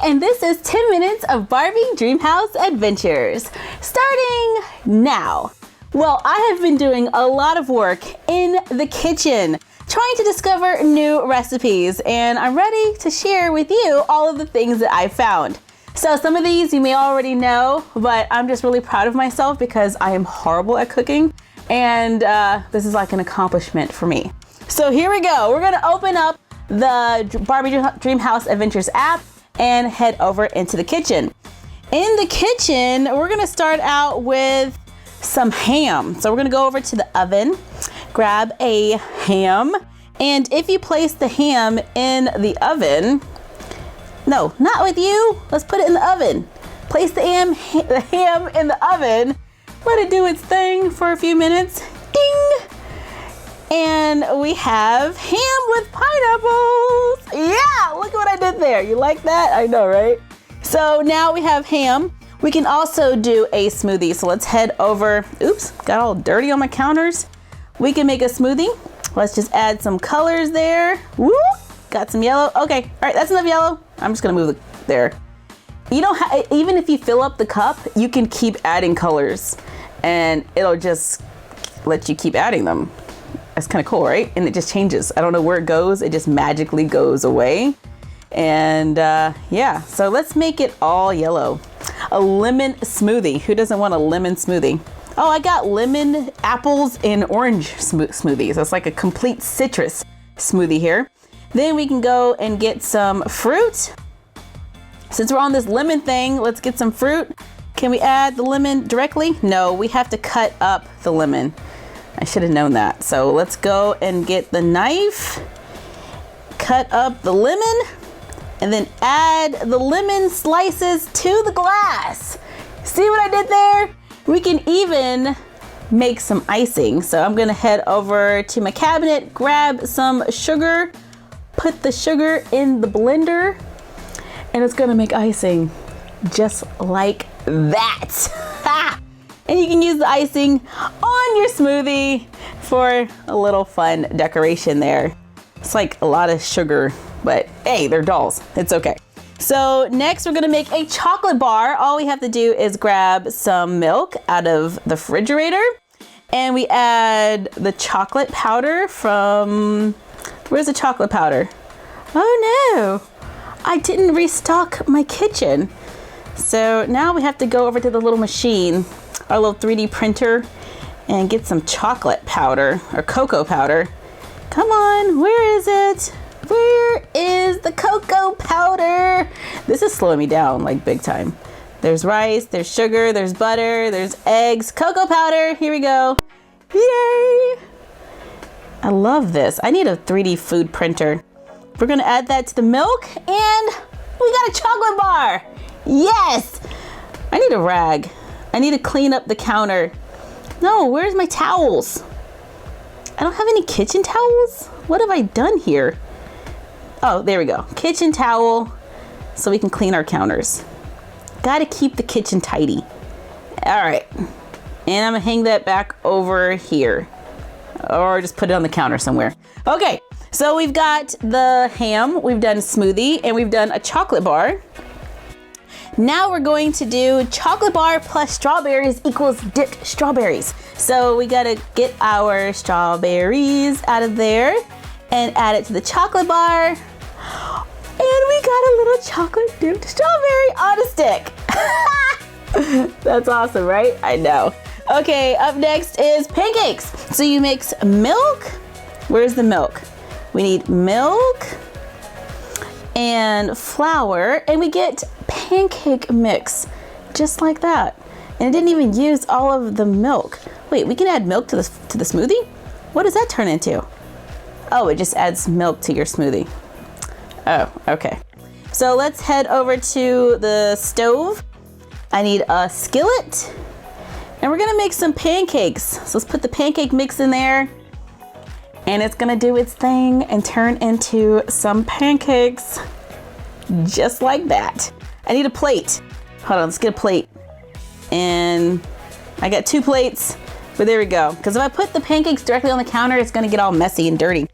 and this is 10 minutes of Barbie Dreamhouse Adventures, starting now. Well, I have been doing a lot of work in the kitchen, trying to discover new recipes, and I'm ready to share with you all of the things that I found. So some of these you may already know, but I'm just really proud of myself because I am horrible at cooking, and this is like an accomplishment for me. So here we go. We're gonna open up the Barbie Dreamhouse Adventures app and head over into the kitchen. In the kitchen, we're gonna start out with some ham. So we're gonna go over to the oven, grab a ham, and if you place the ham in the oven, no, not with you, let's put it in the oven. Place the ham in the oven, let it do its thing for a few minutes, ding! And we have ham with pineapples. Yeah, look what I did there. You like that? I know, right? So now we have ham. We can also do a smoothie. So let's head over. Oops, got all dirty on my counters. We can make a smoothie. Let's just add some colors there. Woo! Got some yellow. Okay, all right, that's enough yellow. I'm just gonna move it there. You don't have, even if you fill up the cup, you can keep adding colors and it'll just let you keep adding them. That's kind of cool, right? And it just changes. I don't know where it goes. It just magically goes away. And yeah, so let's make it all yellow. A lemon smoothie. Who doesn't want a lemon smoothie? Oh, I got lemon, apples, and orange smoothies. That's like a complete citrus smoothie here. Then we can go and get some fruit. Since we're on this lemon thing, let's get some fruit. Can we add the lemon directly? No, we have to cut up the lemon. I should have known that. So let's go and get the knife, cut up the lemon, and then add the lemon slices to the glass. See what I did there? We can even make some icing. So I'm gonna head over to my cabinet, grab some sugar, put the sugar in the blender, and it's gonna make icing just like that. And you can use the icing on your smoothie for a little fun decoration there. It's like a lot of sugar, but hey, they're dolls. It's okay. So next we're gonna make a chocolate bar. All we have to do is grab some milk out of the refrigerator and we add the chocolate powder from, where's the chocolate powder? Oh no, I didn't restock my kitchen. So now we have to go over to the little machine, our little 3D printer, and get some chocolate powder or cocoa powder. Come on, where is it? Where is the cocoa powder? This is slowing me down like big time. There's rice, there's sugar, there's butter, there's eggs, cocoa powder. Here we go. Yay! I love this. I need a 3D food printer. We're gonna add that to the milk and we got a chocolate bar. Yes! I need a rag. I need to clean up the counter. No, where's my towels? I don't have any kitchen towels? What have I done here? Oh, there we go. Kitchen towel so we can clean our counters. Gotta keep the kitchen tidy. All right. And I'm gonna hang that back over here or just put it on the counter somewhere. Okay, so we've got the ham, we've done smoothie, and we've done a chocolate bar. Now we're going to do chocolate bar plus strawberries equals dipped strawberries. So we gotta get our strawberries out of there and add it to the chocolate bar. And we got a little chocolate dipped strawberry on a stick. That's awesome, right? I know. Okay, up next is pancakes. So you mix milk. Where's the milk? We need milk and flour, and we get pancake mix, just like that. And it didn't even use all of the milk. Wait, we can add milk to the smoothie? What does that turn into? Oh, it just adds milk to your smoothie. Oh, okay. So let's head over to the stove. I need a skillet, and we're gonna make some pancakes. So let's put the pancake mix in there, and it's gonna do its thing and turn into some pancakes, just like that. I need a plate. Hold on, let's get a plate. And I got 2 plates, but there we go. Because if I put the pancakes directly on the counter, it's gonna get all messy and dirty.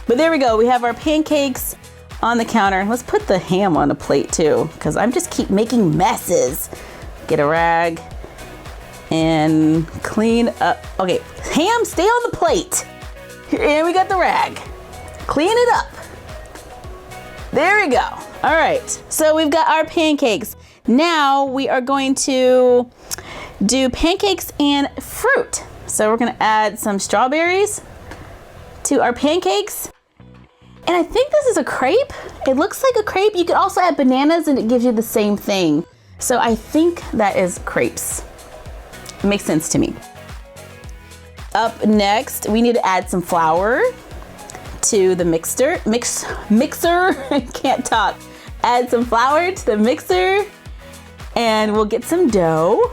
But there we go, we have our pancakes on the counter. Let's put the ham on a plate too, because I'm just keep making messes. Get a rag and clean up. Okay, ham, stay on the plate. And we got the rag. Clean it up. There we go. All right, so we've got our pancakes. Now we are going to do pancakes and fruit. So we're gonna add some strawberries to our pancakes. And I think this is a crepe. It looks like a crepe. You could also add bananas and it gives you the same thing. So I think that is crepes. It makes sense to me. Up next, we need to add some flour to the mixer. I can't talk. Add some flour to the mixer and we'll get some dough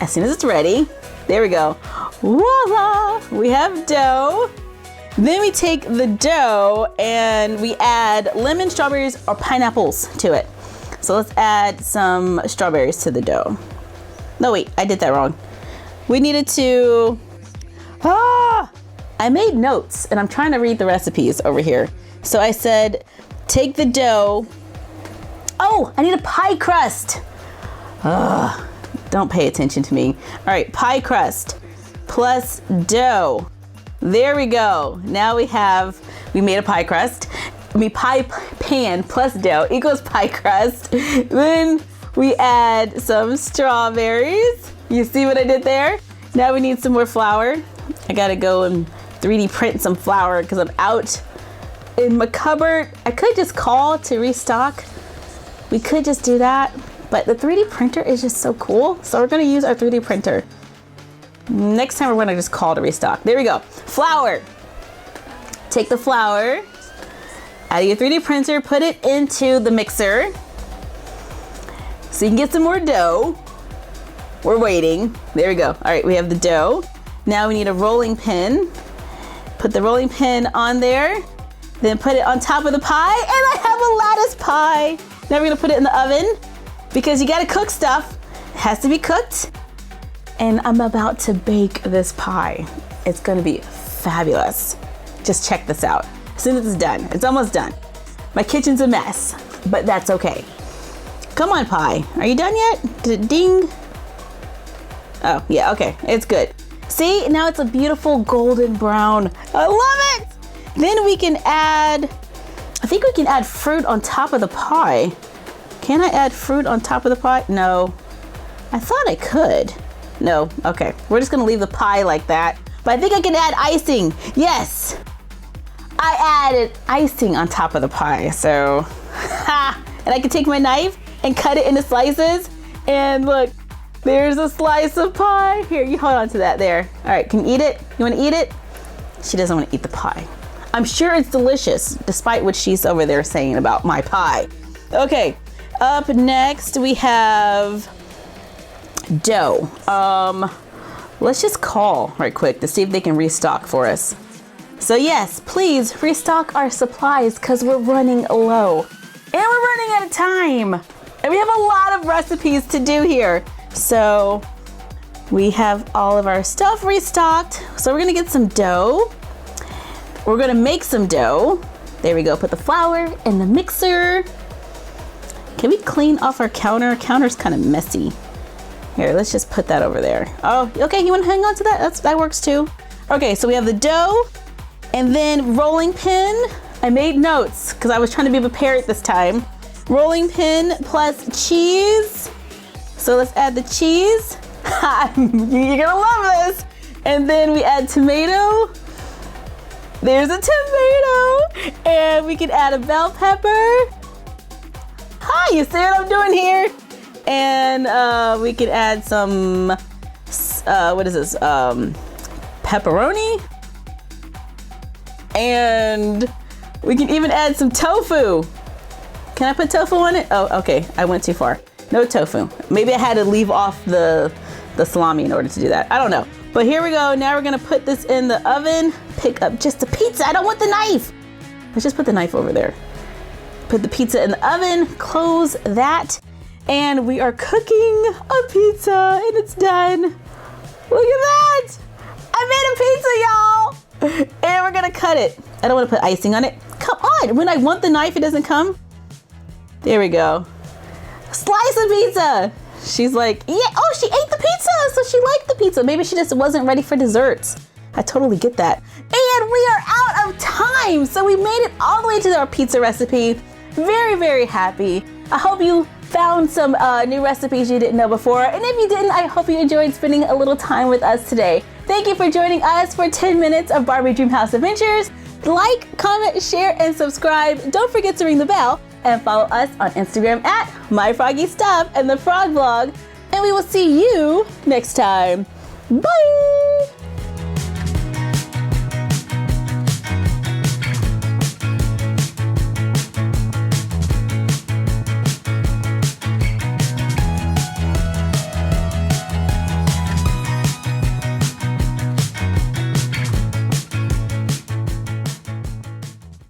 as soon as it's ready. There we go. Voila, we have dough. Then we take the dough and we add lemon, strawberries, or pineapples to it. So let's add some strawberries to the dough. No, wait, I did that wrong. We needed to, I made notes and I'm trying to read the recipes over here. So I said, take the dough. Oh, I need a pie crust. Don't pay attention to me. All right, pie crust plus dough. There we go. Now we made a pie crust. Pie pan plus dough equals pie crust. Then we add some strawberries. You see what I did there? Now we need some more flour. I gotta go and 3D print some flour because I'm out in my cupboard. I could just call to restock. We could just do that, but the 3D printer is just so cool. So we're gonna use our 3D printer. Next time we're gonna just call to restock. There we go. Flour. Take the flour, out of your 3D printer, put it into the mixer so you can get some more dough. We're waiting. There we go. All right, we have the dough. Now we need a rolling pin. Put the rolling pin on there, then put it on top of the pie, and I have a lattice pie. Now we're gonna put it in the oven because you gotta cook stuff. It has to be cooked. And I'm about to bake this pie. It's gonna be fabulous. Just check this out. As soon as it's done, it's almost done. My kitchen's a mess, but that's okay. Come on, pie. Are you done yet? Did it ding? Oh, yeah, okay, it's good. See, now it's a beautiful golden brown. I love it! Then we can add, I think we can add fruit on top of the pie. Can I add fruit on top of the pie? No, I thought I could. No, okay. We're just gonna leave the pie like that. But I think I can add icing. Yes! I added icing on top of the pie, so. And I can take my knife and cut it into slices. And look, there's a slice of pie. Here, you hold on to that there. All right, can you eat it? You wanna eat it? She doesn't wanna eat the pie. I'm sure it's delicious, despite what she's over there saying about my pie. Okay, up next we have dough. Let's just call right quick to see if they can restock for us. So yes, please restock our supplies because we're running low. And we're running out of time. And we have a lot of recipes to do here. So we have all of our stuff restocked. So we're gonna get some dough. We're gonna make some dough. There we go, put the flour in the mixer. Can we clean off our counter? Counter's kind of messy. Here, let's just put that over there. Oh, okay, you wanna hang on to that? That works too. Okay, so we have the dough and then rolling pin. I made notes because I was trying to be prepared this time. Rolling pin plus cheese. So let's add the cheese. You're gonna love this. And then we add tomato. There's a tomato. And we can add a bell pepper. Hi, you see what I'm doing here? And we can add some, what is this? Pepperoni. And we can even add some tofu. Can I put tofu on it? Oh, okay, I went too far. No tofu. Maybe I had to leave off the salami in order to do that. I don't know. But here we go. Now we're gonna put this in the oven. Pick up just a pizza. I don't want the knife. Let's just put the knife over there. Put the pizza in the oven, close that, and we are cooking a pizza and it's done. Look at that. I made a pizza, y'all. And we're gonna cut it. I don't wanna put icing on it. Come God, when I want the knife, it doesn't come. There we go. Slice of pizza. She's like, yeah, oh, she ate the pizza, so she liked the pizza. Maybe she just wasn't ready for desserts. I totally get that. And we are out of time, so we made it all the way to our pizza recipe. Very, very happy. I hope you found some new recipes you didn't know before. And if you didn't, I hope you enjoyed spending a little time with us today. Thank you for joining us for 10 minutes of Barbie Dreamhouse Adventures. Like, comment, share, and subscribe. Don't forget to ring the bell and follow us on Instagram at MyFroggyStuff and the Frog Vlog. And we will see you next time. Bye!